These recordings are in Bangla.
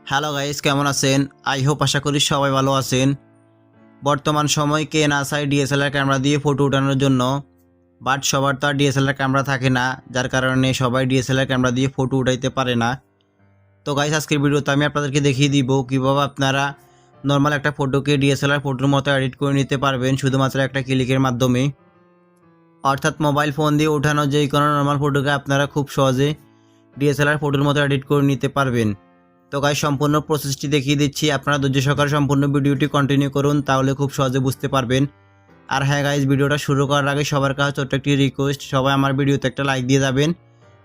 হ্যালো গাইস, কেমন আছেন? আই হোপ আশা করি সবাই ভালো আছেন। বর্তমান সময় কে না চায় ডিএসএলআর ক্যামেরা দিয়ে ফটো ওঠানোর জন্য, বাট সবার তো আর ডিএসএলআর ক্যামেরা থাকে না, যার কারণে সবাই ডিএসএলআর ক্যামেরা দিয়ে ফটো উঠাইতে পারে না। তো গাইস, আজকের ভিডিওতে আমি আপনাদেরকে দেখিয়ে দিব কীভাবে আপনারা নর্মাল একটা ফটোকে ডিএসএলআর ফটোর মতো এডিট করে নিতে পারবেন শুধুমাত্র একটা ক্লিকের মাধ্যমে। অর্থাৎ মোবাইল ফোন দিয়ে ওঠানো যে কোনো নর্মাল ফটোকে আপনারা খুব সহজে ডিএসএলআর ফটোর মতো এডিট করে নিতে পারবেন। তো গাইস, সম্পূর্ণ প্রসেসটি দেখিয়ে দিচ্ছি, আপনারা ধৈর্য সহকারে সম্পূর্ণ ভিডিওটি কন্টিনিউ করুন, তাহলে খুব সহজে বুঝতে পারবেন। আর হ্যাঁ গাইস, ভিডিওটা শুরু করার আগে সবার কাছে ছোট্ট একটি রিকোয়েস্ট, সবাই আমার ভিডিওতে একটা লাইক দিয়ে যাবেন।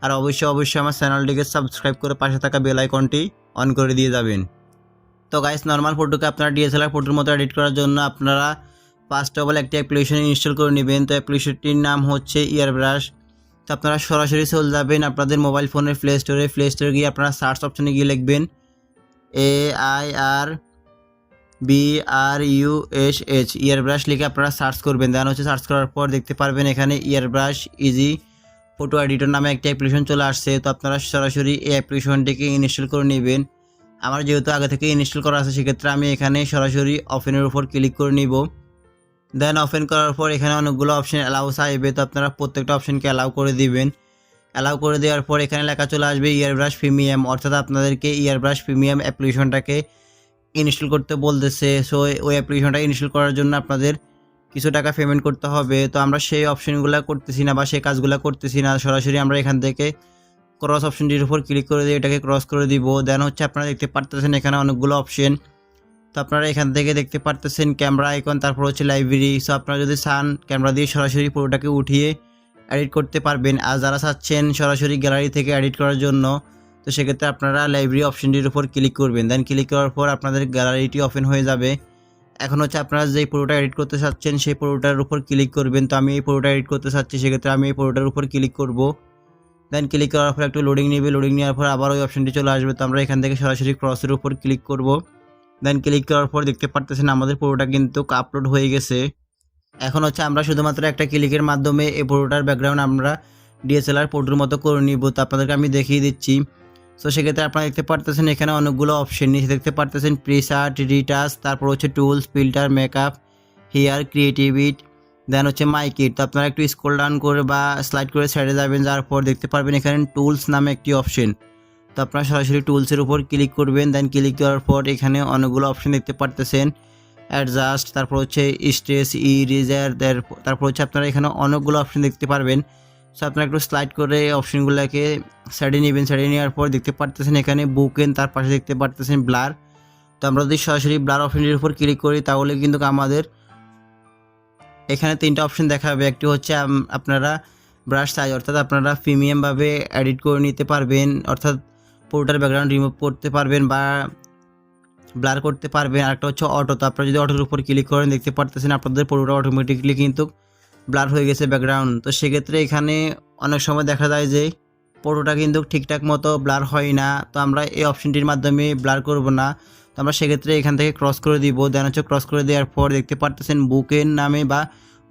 আর অবশ্যই আমার চ্যানেলটিকে সাবস্ক্রাইব করে পাশে থাকা বেল আইকনটি অন করে দিয়ে যাবেন। তো গাইস, নর্মাল ফটোকে আপনারা ডিএসএলআর ফটোর মতো এডিট করার জন্য আপনারা ফার্স্ট অফ অল একটি অ্যাপ্লিকেশন ইনস্টল করে নেবেন। তো অ্যাপ্লিকেশনটির নাম হচ্ছে এয়ারব্রাশ। তো আপনারা সরাসরি চলে যাবেন আপনাদের মোবাইল ফোনের প্লে স্টোরে গিয়ে আপনারা সার্চ অপশনে গিয়ে লিখবেন AIRBRUSH এয়ারব্রাশ লিখে আপনারা সার্চ করবেন। দেন হচ্ছে সার্চ করার পর দেখতে পারবেন এখানে এয়ারব্রাশ ইজি ফটো এডিটর নামে একটা অ্যাপ্লিকেশন চলে আসছে। তো আপনারা সরাসরি এই অ্যাপ্লিকেশনটিকে ইনস্টল করে নেবেন। আমার যেহেতু আগে থেকে ইনস্টল করা আছে, সেক্ষেত্রে আমি এখানে সরাসরি ওপেনের উপর ক্লিক করে নিব। দেন ওপেন করার পর এখানে অনেকগুলো অপশন অ্যালাউ চাইবে, তো আপনারা প্রত্যেকটা অপশনকে অ্যালাউ করে দিবেন। অ্যালাউ করে দেওয়ার পর এখানে লেখা চলে আসবে এয়ারব্রাশ প্রিমিয়াম, অর্থাৎ আপনাদেরকে এয়ারব্রাশ প্রিমিয়াম অ্যাপ্লিকেশনটাকে ইনস্টল করতে বলতেছে। সো ওই অ্যাপ্লিকেশনটা ইনস্টল করার জন্য আপনাদের কিছু টাকা পেমেন্ট করতে হবে। তো আমরা সেই অপশনগুলো করতেছি না বা সেই কাজগুলো করতেছি না, সরাসরি আমরা এখান থেকে ক্রস অপশনটির উপর ক্লিক করে দিয়ে এটাকে ক্রস করে দিব। দেন হচ্ছে আপনারা দেখতে পারতেছেন এখানে অনেকগুলো অপশন। তো আপনারা এখান থেকে দেখতে পারতেছেন ক্যামেরা আইকন, তারপর হচ্ছে লাইব্রেরি। সো আপনারা যদি চান ক্যামেরা দিয়ে সরাসরি পুরোটাকে উঠিয়ে এডিট করতে পারবেন। আর যারা চাচ্ছেন সরাসরি গ্যালারি থেকে এডিট করার জন্য, তো সেক্ষেত্রে আপনারা লাইব্রেরি অপশনটির উপর ক্লিক করবেন। দেন ক্লিক করার পর আপনাদের গ্যালারিটি ওপেন হয়ে যাবে। এখন হচ্ছে আপনারা যেই পুরোটা এডিট করতে চাচ্ছেন সেই পুরোটার উপর ক্লিক করবেন। তো আমি এই পুরোটা এডিট করতে চাচ্ছি, সেক্ষেত্রে আমি এই পুরোটার উপর ক্লিক করব। দেন ক্লিক করার পর একটু লোডিং নেবে, লোডিং নেওয়ার পর আবার ওই অপশনটি চলে আসবে। তো আমরা এখান থেকে সরাসরি ক্রসের উপর ক্লিক করব। দেন ক্লিক করার পর দেখতে পারতেছেন আমাদের পুরোটা কিন্তু আপলোড হয়ে গেছে। এখন হচ্ছে আমরা শুধুমাত্র একটা ক্লিকের মাধ্যমে এই পুরোটার ব্যাকগ্রাউন্ড আমরা ডিএসএলআর ফটোর মতো করে নিব। তো আপনাদেরকে আমি দেখিয়ে দিচ্ছি। তো সেক্ষেত্রে আপনারা দেখতে পারতেছেন এখানে অনেকগুলো অপশন নিচে দেখতে পারতেছেন প্রিসার্ট, রিটাচ, তারপর হচ্ছে টুলস, ফিল্টার, মেকআপ, হেয়ার, ক্রিয়েটিভিট, দেন হচ্ছে মাইকিট। তো আপনারা একটু স্ক্রল ডাউন করে বা স্লাইড করে সাইডে যাবেন, যাওয়ার পর দেখতে পারবেন এখানে টুলস নামে একটি অপশন। তো আপনারা সরাসরি টুলসের উপর ক্লিক করবেন। দেন ক্লিক করার পর এখানে অনেকগুলো অপশন দেখতে পারতেছেন, অ্যাডজাস্ট, তারপর হচ্ছে স্ট্রেস, ইরেজার, তারপর হচ্ছে আপনারা এখানে অনেকগুলো অপশন দেখতে পারবেন। সো আপনারা একটু স্লাইড করে অপশনগুলোকে সাইডে নেবেন। সাইডে নেওয়ার পর দেখতে পারতেছেন এখানে বুকেন, তার পাশে দেখতে পারতেছেন ব্লার। তো আমরা যদি সরাসরি ব্লার অপশনটির উপর ক্লিক করি তাহলে কিন্তু আমাদের এখানে তিনটা অপশন দেখাবে। একটি হচ্ছে আপনারা ব্রাশ সাইজ, অর্থাৎ আপনারা প্রিমিয়ামভাবে এডিট করে নিতে পারবেন, অর্থাৎ পুরোটার ব্যাকগ্রাউন্ড রিমুভ করতে পারবেন বা ব্লার করতে পারবেন। আরেকটা হচ্ছে অটো। তো আপনারা যদি অটোর উপর ক্লিক করেন দেখতে পারতেছেন আপনাদের পুরোটা অটোমেটিকলি কিন্তু ব্লার হয়ে গেছে ব্যাকগ্রাউন্ড। তো সেক্ষেত্রে এখানে অনেক সময় দেখা যায় যে পুরোটা কিন্তু ঠিকঠাক মতো ব্লার হয় না। তো আমরা এই অপশনটির মাধ্যমে ব্লার করব না। তো আমরা সেক্ষেত্রে এখান থেকে ক্রস করে দিব। দেন হচ্ছে ক্রস করে দেওয়ার পর দেখতে পারতেছেন বুকের নামে বা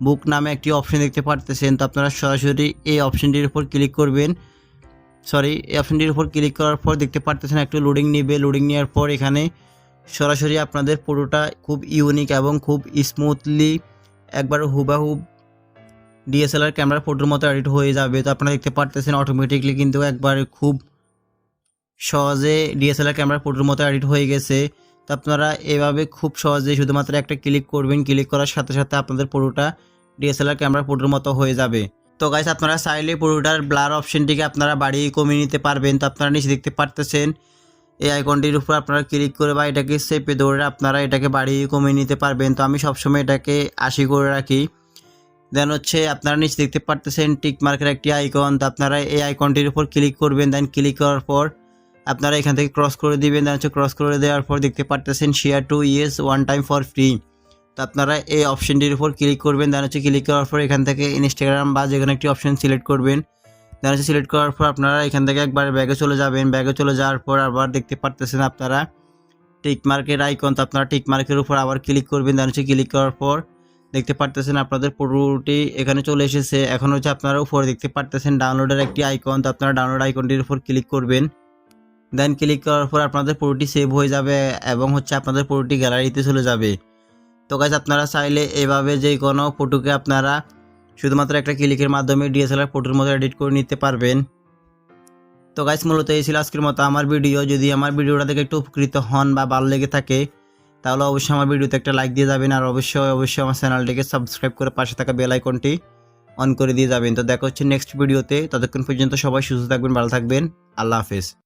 বুক নামে একটি অপশন দেখতে পারতেছেন। তো আপনারা সরাসরি এই অপশনটির উপর ক্লিক করবেন। এই অপশনটির উপর ক্লিক করার পর দেখতে পারতেছেন একটু লোডিং নেবে। লোডিং নেওয়ার পর এখানে সরাসরি আপনাদের পুরোটা খুব ইউনিক এবং খুব স্মুথলি একবার হুবাহুব ডিএসএলআর ক্যামেরা ফটোর মতো এডিট হয়ে যাবে। তো আপনারা দেখতে পারতেছেন অটোমেটিকলি কিন্তু একবার খুব সহজে ডিএসএলআর ক্যামেরা ফটোর মতো এডিট হয়ে গেছে। তো আপনারা এভাবে খুব সহজে শুধুমাত্র একটা ক্লিক করবেন, ক্লিক করার সাথে সাথে আপনাদের পুরোটা ডিএসএলআর ক্যামেরা ফটোর মতো হয়ে যাবে। তো গাইস, আপনারা চাইলে পুরোটার ব্লার অপশনটিকে আপনারা বাড়িয়ে কমিয়ে নিতে পারবেন। তো আপনারা নিচে দেখতে পারতেছেন এই আইকনটির উপর আপনারা ক্লিক করে বা এটাকে চেপে ধরে আপনারা এটাকে বাড়িয়ে কমিয়ে নিতে পারবেন। তো আমি সবসময় এটাকে 80 করে রাখি। দেন হচ্ছে আপনারা নিচে দেখতে পারতেছেন টিক মার্কের একটি আইকন। তো আপনারা এই আইকনটির উপর ক্লিক করবেন। দেন ক্লিক করার পর আপনারা এখান থেকে ক্রস করে দিবেন। দেন হচ্ছে ক্রস করে দেওয়ার পর দেখতে পারতেছেন share two yes one time for free. তো আপনারা এই অপশনটির উপর ক্লিক করবেন। দেন হচ্ছে ক্লিক করার পর এখান থেকে ইনস্টাগ্রাম বা যে কোনো একটি অপশন সিলেক্ট করবেন। দেন হচ্ছে সিলেক্ট করার পর আপনারা এখান থেকে একবার ব্যাগে চলে যাবেন। ব্যাগে চলে যাওয়ার পর আবার দেখতে পারতেছেন আপনারা টিক মার্কের আইকন। তো আপনারা টিক মার্কের উপর আবার ক্লিক করবেন। দেন হচ্ছে ক্লিক করার পর দেখতে পারতেছেন আপনাদের পুরোটি এখানে চলে এসেছে। এখন হচ্ছে আপনারা উপরে দেখতে পারতেছেন ডাউনলোডের একটি আইকন। তো আপনারা ডাউনলোড আইকনটির উপর ক্লিক করবেন। দেন ক্লিক করার পর আপনাদের পুরোটি সেভ হয়ে যাবে এবং হচ্ছে আপনাদের পুরোটি গ্যালারিতে চলে যাবে। তো গাইস আপনারা চাইলে এভাবে যে কোনো ফটোকে আপনারা শুধুমাত্র একটা ক্লিকের মাধ্যমে DSLR ফটোর মতো এডিট করে নিতে পারবেন। তো গাইস মূলত এই ছিল আজকের মতো আমার ভিডিও। যদি আমার ভিডিওটা দেখে একটু উপকৃত হন বা ভালো লেগে থাকে তাহলে অবশ্যই আমার ভিডিওতে একটা লাইক দিয়ে যাবেন, আর অবশ্যই আমার চ্যানেলটিকে সাবস্ক্রাইব করে পাশে থাকা বেল আইকনটি অন করে দিয়ে যাবেন। তো দেখা হচ্ছে নেক্সট ভিডিওতে। ততক্ষণ পর্যন্ত সবাই সুস্থ থাকবেন, ভালো থাকবেন। আল্লাহ হাফেজ।